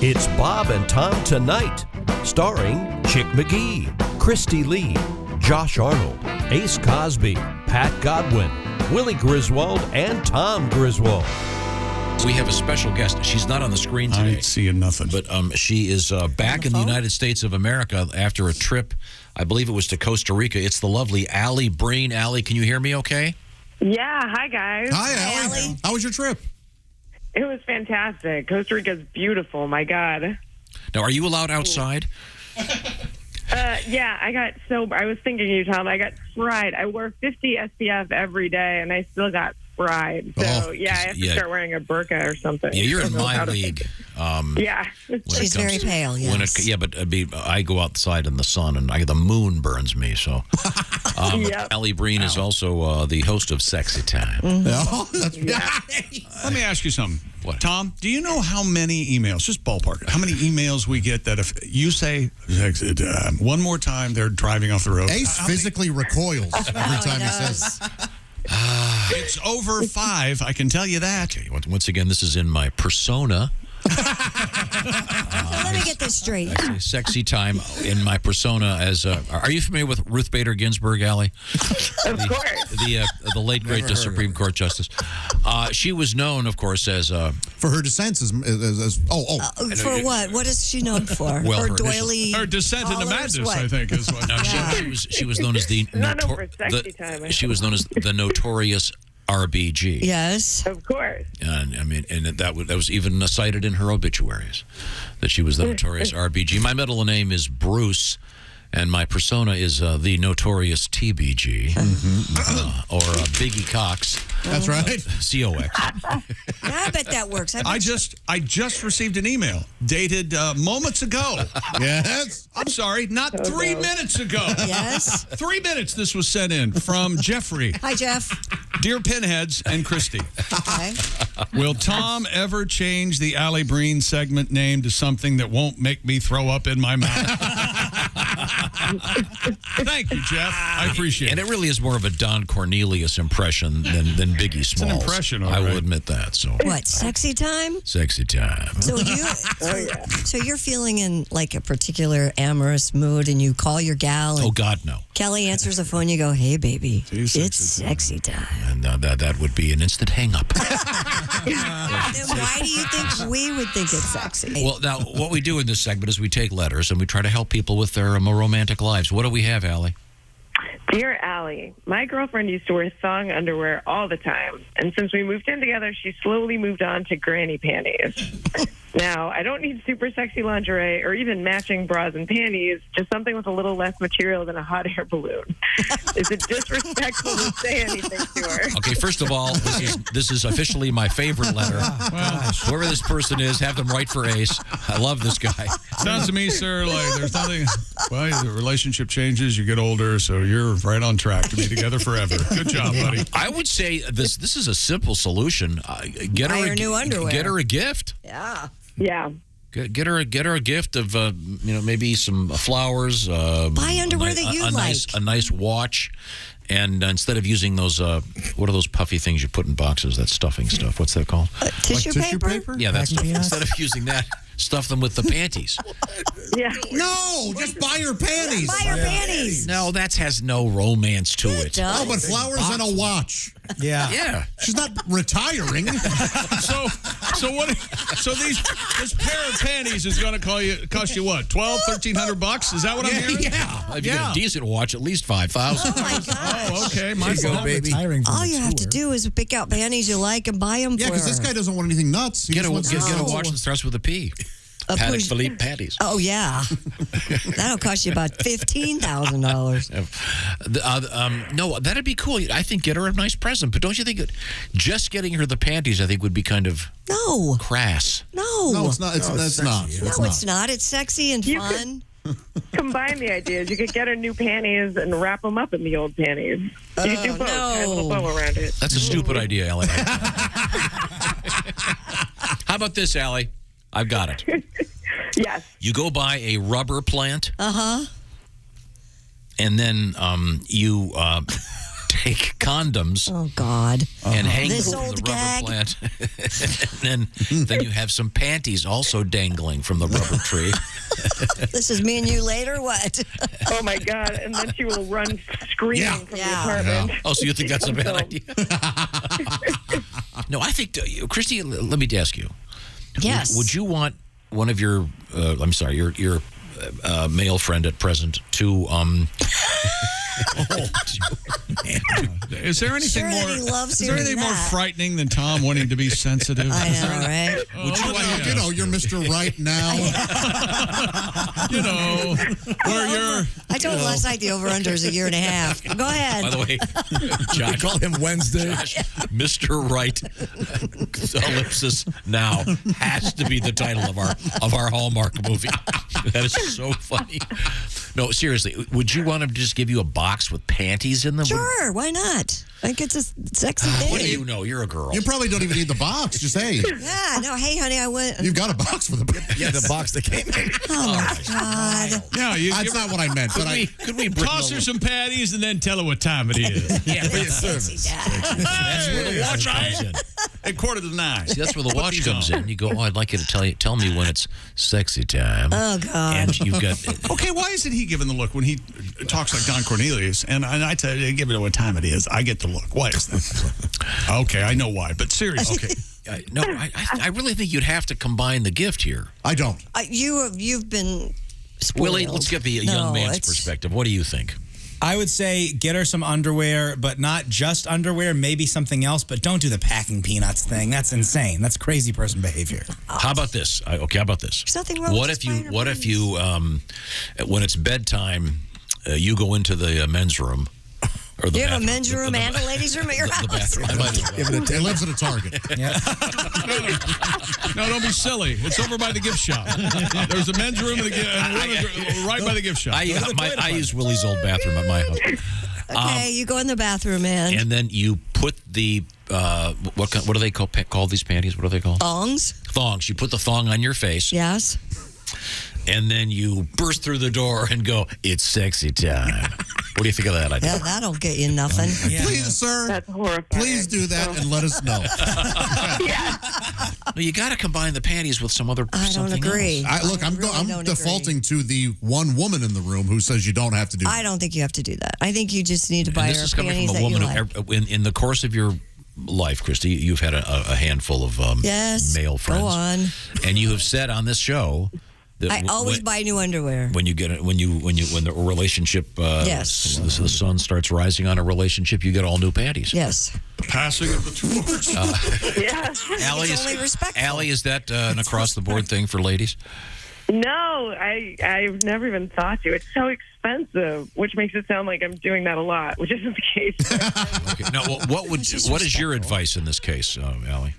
It's Bob and Tom Tonight, starring Chick McGee, Christy Lee, Josh Arnold, Ace Cosby, Pat Godwin, Willie Griswold, and Tom Griswold. We have a special guest. She's not on the screen today. I ain't seeing nothing. But she is back in the United States of America after a trip, I believe it was to Costa Rica. It's the lovely Alli Breen. Alli, can you hear me okay? Yeah, hi guys. Hi, Alli. How was your trip? It was fantastic. Costa Rica's beautiful, my God. Now, are you allowed outside? Yeah, I was thinking you, Tom, I got fried. I wore 50 SPF every day, and I still got fried. So, I have to start wearing a burqa or something. Yeah, you're in my league. Yeah. She's very pale, yes. I go outside in the sun, and the moon burns me. So, Alli Breen is also the host of Sexy Time. Let me ask you something. What? Tom, do you know how many emails, just ballpark, how many emails we get that if you say Sexy Time one more time, they're driving off the road? Ace physically recoils every time he says it's over 5, I can tell you that. Okay, once again, this is in my persona. Let me get this straight. Sexy Time in my persona as are you familiar with Ruth Bader Ginsburg, Alli? Of course. The late great Supreme Court justice. She was known, of course, as for her dissents for what? What is she known for? Well, her doily. Her descent into madness, what? I think, is what. No, she was known as she was known as the notorious RBG. Yes. Of course. And that was even cited in her obituaries, that she was the notorious RBG. My middle name is Bruce, and my persona is the notorious TBG, or Biggie Cox. That's right. COX. I bet that works. I just received an email dated moments ago. Yes. I'm sorry, not 3 minutes ago. Yes. 3 minutes this was sent in from Jeffrey. Hi, Jeff. Dear Pinheads and Christy, Okay. will Tom ever change the Alli Breen segment name to something that won't make me throw up in my mouth? Thank you, Jeff. I appreciate it. And it really is more of a Don Cornelius impression than Biggie Smalls. It's an impression, all I will right. admit that. So What, Sexy Time? Sexy Time. So you're feeling in like a particular amorous mood, and you call your gal, and Oh God, no. Kelly answers the phone. You go, "Hey, baby, It's it's sexy sexy time." And that would be an instant hang-up. Then why do you think we would think it's sexy? Well, now, what we do in this segment is we take letters and we try to help people with their more romantic lives. What do we have, Alli? Dear Allie, my girlfriend used to wear thong underwear all the time, and since we moved in together, she slowly moved on to granny panties. Now, I don't need super sexy lingerie or even matching bras and panties, just something with a little less material than a hot air balloon. Is it disrespectful to say anything to her? Okay, first of all, this is officially my favorite letter. Well, whoever this person is, have them write for Ace. I love this guy. Sounds to me, sir, like there's nothing. Well, the relationship changes, you get older, so you're right on track to be together forever. Good job, buddy. I would say this is a simple solution. Get Buy her her new underwear. Get her a gift. Yeah. Yeah. Get her a gift of maybe some flowers. Buy underwear that you like. A nice watch, and instead of using those what are those puffy things you put in boxes? That stuffing stuff. What's that called? Tissue paper? Yeah, that's instead of using that, stuff them with the panties. Yeah. No, just buy her panties. Buy her panties. No, that has no romance to it. Oh, but flowers and a watch. Yeah. She's not retiring. So this pair of panties is going to cost you what? $1,200-$1,300? Is that what I'm hearing? Yeah. If you get a decent watch, at least $5,000. Oh, my gosh. Oh, okay. My fault, baby. All you have to do is pick out panties you like and buy them Yeah, for because this her. guy doesn't want anything nuts. He Get just wants a watch that starts with a P. Paddock Philippe Patties. Oh, yeah. That'll cost you about $15,000. No, that'd be cool. I think get her a nice present. But don't you think just getting her the panties, I think, would be kind of crass? No, it's not. It's not. It's not. It's sexy and fun. Combine the ideas. You could get her new panties and wrap them up in the old panties. You could do both. Tie a little bow around it. That's a stupid idea, Alli. How about this, Alli? I've got it. Yes. You go buy a rubber plant. Uh-huh. And then you take condoms Oh, God. and hang This them from old the rubber gag. plant. And then you have some panties also dangling from the rubber tree. This is me and you later? What? Oh my God! And then she will run screaming Yeah. from Yeah. the apartment. Oh, so you think that's a bad idea? No, I think, Christy, let me ask you. Yes. Would you want one of your, your male friend at present to, Is there anything Sure that more? he loves Is there hearing anything more that. frightening than Tom wanting to be sensitive? I know, right? Would you like, You know, you're Mr. Right now. you know, where you're. I told him last night the over-under is 1.5 years. Go ahead. by the way, Josh, Call him Wednesday. Mr. Right, ellipsis now has to be the title of our Hallmark movie. That is so funny. No, seriously, would you want him to just give you a box with panties in them? Sure, why not? I think it's a sexy thing. What do you know? You're a girl. You probably don't even need the box. Just, hey, Yeah, no, hey, honey, I went. you've got a box for the Yeah, the box that came in. Oh, my God. Yeah, you That's not what I meant, but Could we bring toss the- her some patties and then tell her what time it is. Yeah, For your Sexy service. dad. that's where the watch comes in. At 8:45. See, that's where the watch these comes on. in. You go, oh, I'd like you to tell me when it's sexy time. Oh, God. And you've got Okay, why isn't he giving the look when he talks like Don Cornelius? And I tell you, give it what time it is. I get the look. Why is that? Okay, I know why, but seriously. Okay. No, I really think you'd have to combine the gift here. I don't. You've been spoiled. Willie, let's get the young man's perspective. What do you think? I would say get her some underwear, but not just underwear, maybe something else, but don't do the packing peanuts thing. That's insane. That's crazy person behavior. How about this? Okay, how about this? There's nothing wrong What with if you? spraying her What if panties. you? When it's bedtime, you go into the men's room or the Do you have a bathroom. men's room and a ladies' room at your The house? bathroom. I might as well. He lives at a Target. No, don't be silly. It's over by the gift shop. There's a men's room and right by the gift shop. I use Willie's old bathroom at my house. Okay, you go in the bathroom, man. And then you put the what do they call these panties? What are they called? Thongs? Thongs. You put the thong on your face, Yes. and then you burst through the door and go, "It's sexy time." What do you think of that idea? Yeah, that'll get you nothing. Please, sir, That's horrifying. please do that and let us know. No, you got to combine the panties with some other. I don't something agree. else. I'm really don't defaulting to the one woman in the room who says you don't have to do I that. don't think you have to do that. I think you just need to buy And this her is coming panties from a that you woman like. who, in the course of your life, Christy, you've had a handful of Yes. male friends. Go on. And you have said on this show that I always buy new underwear. when you get it, when the relationship Yes. the sun starts rising on a relationship, you get all new panties. Yes. Passing of the torch. Yeah. Allie, It's only respectful. Allie, is that an across the board thing for ladies? No, I've never even thought to. It's so expensive, which makes it sound like I'm doing that a lot, which isn't the case. Okay. Now, what is your advice in this case, Allie?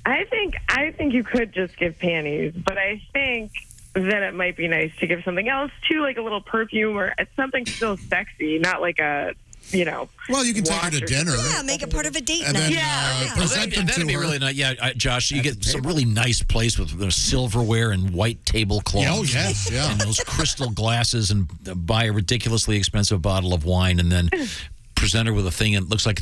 I think you could just give panties, but I think that it might be nice to give something else too, like a little perfume or something still sexy, not like a, Well, you can take her watch to or dinner. Yeah, make it part of a date And night. then Yeah. present them That'd to be her. really nice. Yeah, Josh, you get some really nice place with silverware and white tablecloths. Oh, yes, yeah. And those crystal glasses, and buy a ridiculously expensive bottle of wine, and then present her with a thing, and it looks like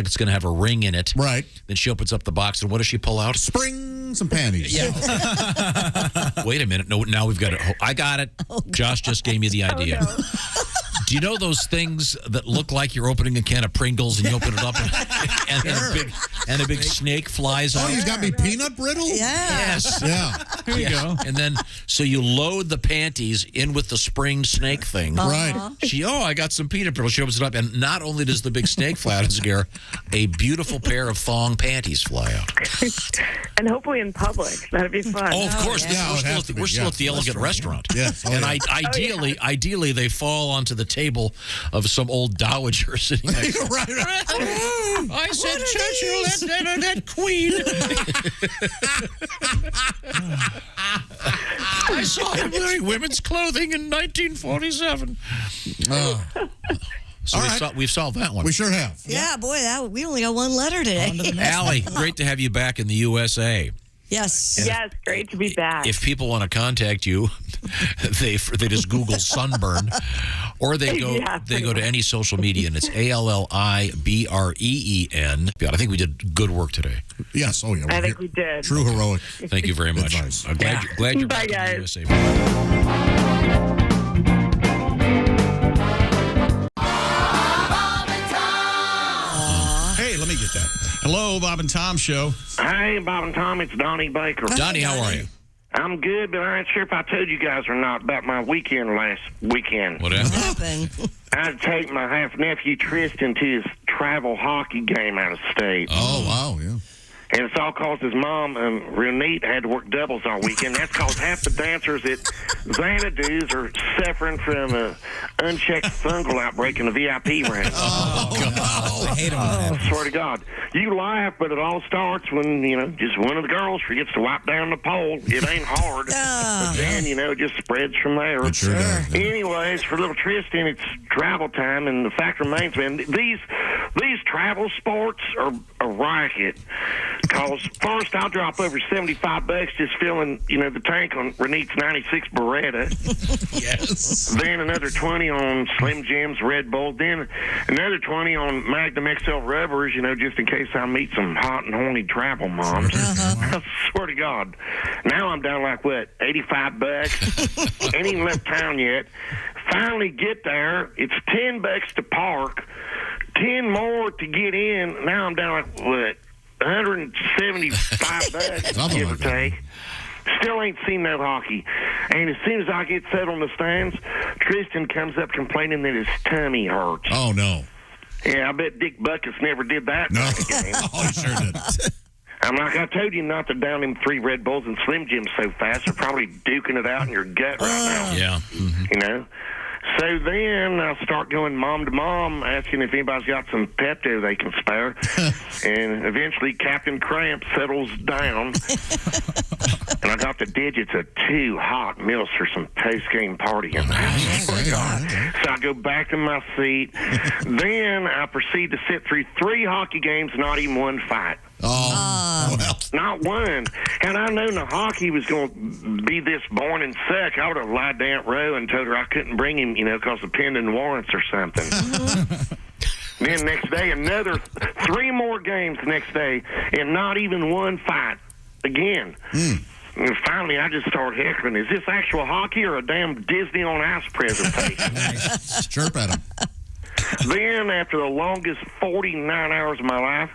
it's going to have a ring in it. Right. Then she opens up the box, and what does she pull out? Spring some panties. Wait a minute. No, now we've got it. I got it. Josh just gave me the idea. no. Do you know those things that look like you're opening a can of Pringles and you open it up and a big snake flies Oh, out? you got me peanut brittle? Yeah. Yes. Yeah. Here you go. And then, so you load the panties in with the spring snake thing. Right. I got some peanut brittle. She opens it up, and not only does the big snake fly out of his gear, a beautiful pair of thong panties fly out. And hopefully in public. That'd be fun. Oh, of course. yeah. We're it still, has at the, to be, we're still yeah. at the Elegant Restaurant. Yes. Oh, and yeah. ideally, they fall onto the table of some old dowager sitting next to right. I said Churchill and that Queen. I saw him wearing women's clothing in 1947. So All right. we've solved that one. We sure have. Yeah, boy, we only got one letter today. Allie, great to have you back in the USA. Yes. Yes, great to be back. If people want to contact you, they just Google sunburn, or they go to any social media, and it's ALLIBREEN. I think we did good work today. Yes. Oh, yeah. I think we did. True heroic. Thank you very much. Advice. Glad you're Bye, back in the guys. USA. Hey, let me get that. Hello, Bob and Tom Show. Hey, Bob and Tom, it's Donnie Baker. Donnie, how are you? I'm good, but I ain't sure if I told you guys or not about my weekend last weekend. What What happened? happened? I had to take my half-nephew Tristan to his travel hockey game out of state. Oh, wow. Yeah. And it's all because his mom, real neat, had to work doubles all weekend. That's because half the dancers at Xanadu's are suffering from an unchecked fungal outbreak in the VIP room. I hate them. I swear to God. You laugh, but it all starts when, just one of the girls forgets to wipe down the pole. It ain't hard. But then, it just spreads from there. It sure does. Yeah. Anyways, for little Tristan, it's travel time, and the fact remains, man, these travel sports are a racket. Because first, I'll drop over $75 just filling, the tank on Renete's 96 Beretta. Yes. Then another 20 on Slim Jim's Red Bull. Then another 20 on Magnum XL rubbers, just in case I meet some hot and horny travel moms. I swear to God. Now I'm down like, $85? Ain't even left town yet. Finally get there. It's $10 to park. 10 more to get in. Now I'm down like, $175, give or take. Still ain't seen no hockey. And as soon as I get set on the stands, Tristan comes up complaining that his tummy hurts. Oh, no. Yeah, I bet Dick Buckus never did that No. during the game. Oh, he sure did. I'm like, I told you not to down them 3 Red Bulls and Slim Jims so fast. They're probably duking it out in your gut right now. Yeah. Mm-hmm. So then I start going mom to mom, asking if anybody's got some Pepto they can spare. And eventually Captain Cramp settles down. And I got the digits of 2 hot meals for some post-game party in the house. Okay, all right. So I go back in my seat. Then I proceed to sit through 3 hockey games, not even one fight. Oh, well. Not one. Had I known the hockey was going to be this boring and suck, I would have lied to Aunt Ro and told her I couldn't bring him, because of pending warrants or something. Then next day, another 3 more games the next day, and not even one fight again. And finally, I just started heckling. Is this actual hockey or a damn Disney on Ice presentation? Chirp at him. Then, after the longest 49 hours of my life,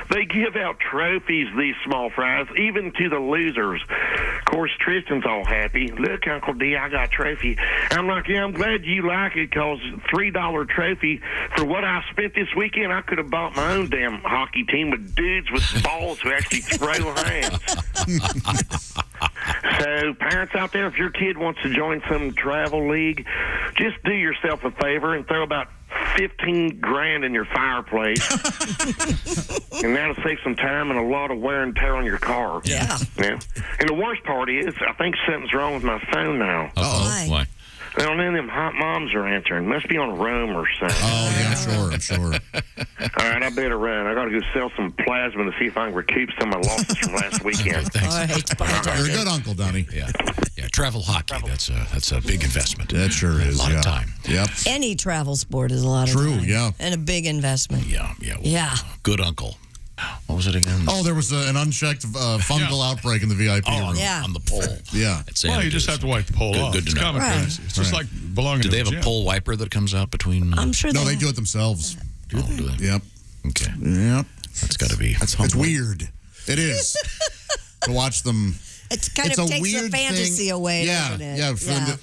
they give out trophies, these small fries, even to the losers. Of course, Tristan's all happy. Look, Uncle D, I got a trophy. I'm like, yeah, I'm glad you like it, because $3 trophy for what I spent this weekend, I could have bought my own damn hockey team with dudes with balls who actually throw hands. So, parents out there, if your kid wants to join some travel league, just do yourself a favor and throw about $15,000 in your fireplace, and that'll save some time and a lot of wear and tear on your car. Yeah. And the worst part is, I think something's wrong with my phone now. Uh-oh. Why? Well, none of them hot moms are answering. Must be on Rome or something. Oh, yeah, I'm sure. All right, I better run. I got to go sell some plasma to see if I can recoup some of my losses from last weekend. Thanks. All right. Bye. You're a good uncle, Donnie. Yeah. Travel hockey. That's a big investment. That sure is. A lot of time. Yep. Any travel sport is a lot of True, time. yeah. And a big investment. Yeah. Yeah. Good uncle. What was it again? Oh, there was an unchecked fungal outbreak in the VIP room. Yeah. On the pole. Yeah. At Well, you just Xanadu's. have to wipe the pole off. Good to It's know. common Right. courtesy. It's just like belonging Do to they a have a gym. pole wiper that comes out between? I'm sure No, they do it themselves. Do they? Yep. Okay. Yep. That's got to be. It's weird. It is. To watch them. It kind It's of a takes the weird fantasy thing. away, Yeah, doesn't it? yeah. For them to,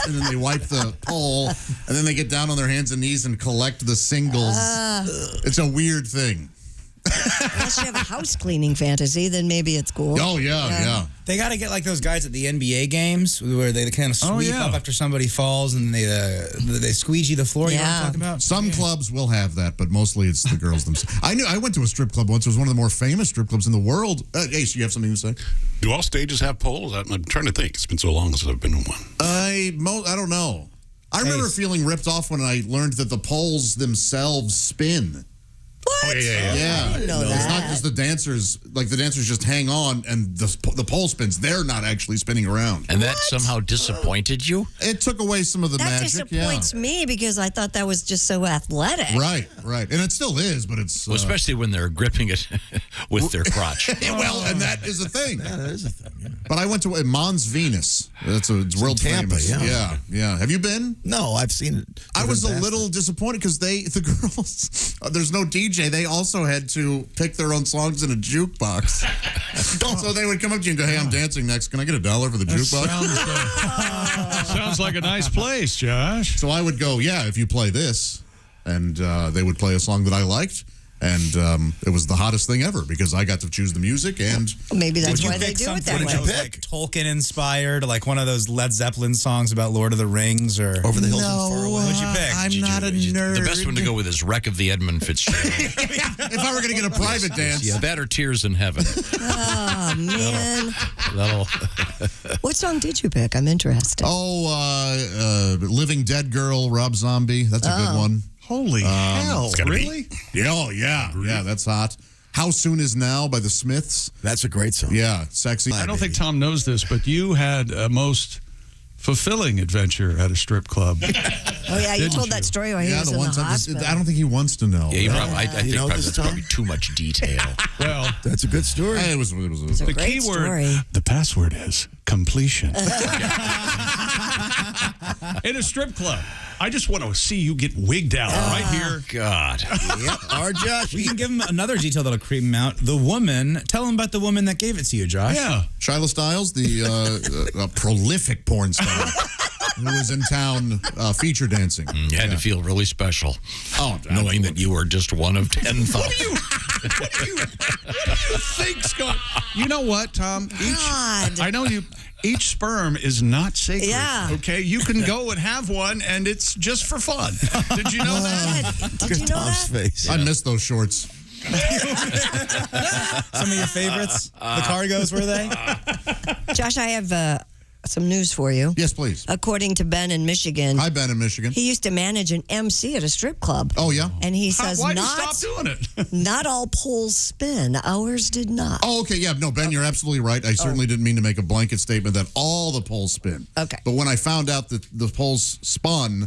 and then they wipe the pole, and then they get down on their hands and knees and collect the singles. It's a weird thing. Unless you have a house cleaning fantasy, then maybe it's cool. Oh, yeah. They got to get like those guys at the NBA games where they kind of sweep up after somebody falls and they squeegee the floor. You know what I'm talking about? Some clubs will have that, but mostly it's the girls themselves. I went to a strip club once. It was one of the more famous strip clubs in the world. Ace, you have something to say? Do all stages have poles? I'm trying to think. It's been so long since I've been in one. I don't know. I remember feeling ripped off when I learned that the poles themselves spin. What? Oh, yeah. Yeah, I didn't know it's that. not just the dancers. Like the dancers just hang on, and the pole spins. They're not actually spinning around. And that somehow disappointed you? It took away some of the That magic. disappoints me because I thought that was just so athletic. Right, and it still is, but it's Well, especially when they're gripping it with their crotch. well, and that is a thing. Yeah, that is a thing. Yeah. But I went to Mons Venus. It's world Tampa, famous. Yeah. Have you been? No, I've seen it. I was a little disappointed because the girls, there's no DJ. They also had to pick their own songs in a jukebox. So they would come up to you and go, "Hey, I'm dancing next. Can I get $1 for the jukebox?" Sounds like a nice place, Josh. So I would go, "Yeah, if you play this," and they would play a song that I liked. And it was the hottest thing ever because I got to choose the music and Maybe that's Would you why they pick do it something that way. that was like Tolkien inspired, like one of those Led Zeppelin songs about Lord of the Rings, or Over the hills and far away. What'd you pick? I'm not a nerd. The best one to go with is Wreck of the Edmund Fitzgerald. If I were going to get a private dance. Yeah, that or Tears in Heaven. Oh, man. That'll What song did you pick? I'm interested. Living Dead Girl, Rob Zombie. That's a good one. Holy hell. Really? Yeah, that's hot. How Soon Is Now by the Smiths. That's a great song. Yeah, sexy. I don't think Tom knows this, but you had a most fulfilling adventure at a strip club. Oh, yeah, you told that story while he was in the hospital. I don't think he wants to know. Yeah, I think know probably, this, that's Tom? probably too much detail. Well, That's a good story. It was It's a the great key word, story. the password is completion. In a strip club. I just want to see you get wigged out right here. God. Yep. Our Josh. we can give him another detail that'll creep him out. The woman, tell him about the woman that gave it to you, Josh. Yeah. Shyla Stiles, the prolific porn star who was in town feature dancing. You had to feel really special. Oh, knowing that you were just one of 10,000. What do you think's going? You know what, Tom? God. I know you. Each sperm is not sacred. Yeah. Okay, you can go and have one, and it's just for fun. Did you know that? Did you know Tom's that? face. I miss those shorts. Some of your favorites? The cargos, were they? Josh, I have some news for you. Yes, please. According to Ben in Michigan, Hi, Ben in Michigan. he used to manage an MC at a strip club. Oh, yeah? And he says Why'd you stop doing it? not all poles spin. Ours did not. Oh, okay. Yeah, no, Ben, you're absolutely right. I certainly didn't mean to make a blanket statement that all the poles spin. Okay. But when I found out that the poles spun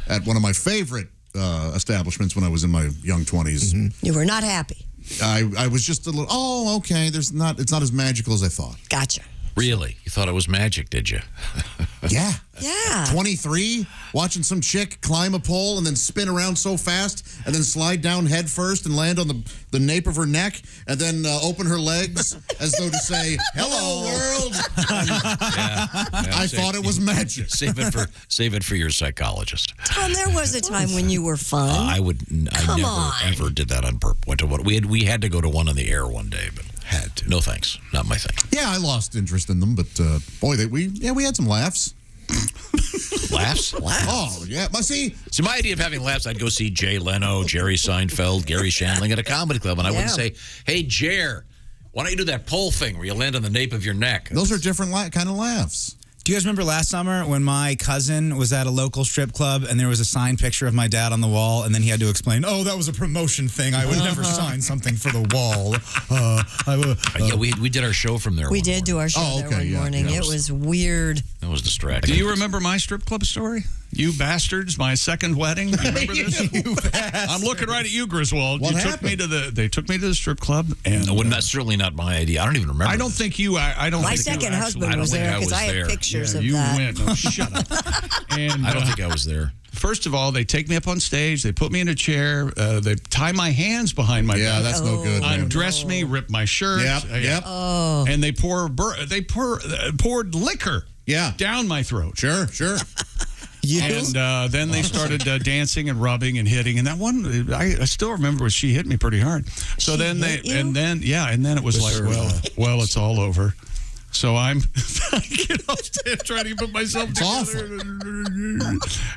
at one of my favorite establishments when I was in my young 20s, You were not happy. I was just a little, okay, it's not as magical as I thought. Gotcha. Really? You thought it was magic, did you? Yeah. Yeah. 23, watching some chick climb a pole and then spin around so fast and then slide down head first and land on the nape of her neck and then open her legs as though to say, "Hello, world." I thought it was magic. Save it for your psychologist. Tom, there was a time when you were fun. I Come never on. ever did that on purpose. Went to one. We had to go to one on the air one day, but had to. No thanks, not my thing. Yeah, I lost interest in them, but boy, we had some laughs. Laughs? Oh, yeah. But see, So my idea of having laughs, I'd go see Jay Leno, Jerry Seinfeld, Gary Shandling at a comedy club, and I wouldn't say, "Hey, Jer, why don't you do that pole thing where you land on the nape of your neck?" those are different kind of laughs. Do you guys remember last summer when my cousin was at a local strip club and there was a signed picture of my dad on the wall, and then he had to explain, "Oh, that was a promotion thing. I would never sign something for the wall." Yeah, we did our show from there. We one did morning. do our show there one morning. That It was weird. That was distracting. Do you remember my strip club story? You bastards, my second wedding. You remember this? I'm looking right at you, Griswold. What They happened? took me to the strip club, and No, that's certainly not my idea. I don't even remember. I don't think you. I don't. My think you second actually- husband I was don't think there I because was I have there. pictures Yeah, of you that. went. No, shut up. And I don't think I was there. First of all, they take me up on stage. They put me in a chair. They tie my hands behind my Yeah, back. that's no good, man. Undress me, rip my shirt. Yep. Oh. And they poured liquor. Yeah. Down my throat. Sure. And then they started dancing and rubbing and hitting. And that one, I still remember, was she hit me pretty hard. So then hit you? and then it was like, well, it's all over. So I get off stage trying to put myself together.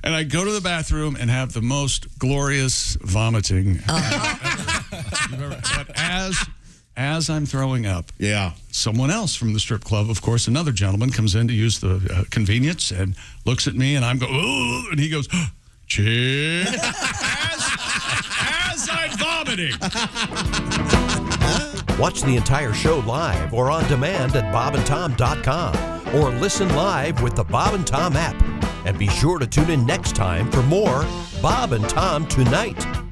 And I go to the bathroom and have the most glorious vomiting. But as I'm throwing up, someone else from the strip club, of course, another gentleman comes in to use the convenience and looks at me, and I'm going, "Ooh," and he goes, "Chick." As I'm vomiting. vomiting. Watch the entire show live or on demand at bobandtom.com or listen live with the Bob and Tom app. And be sure to tune in next time for more Bob and Tom Tonight.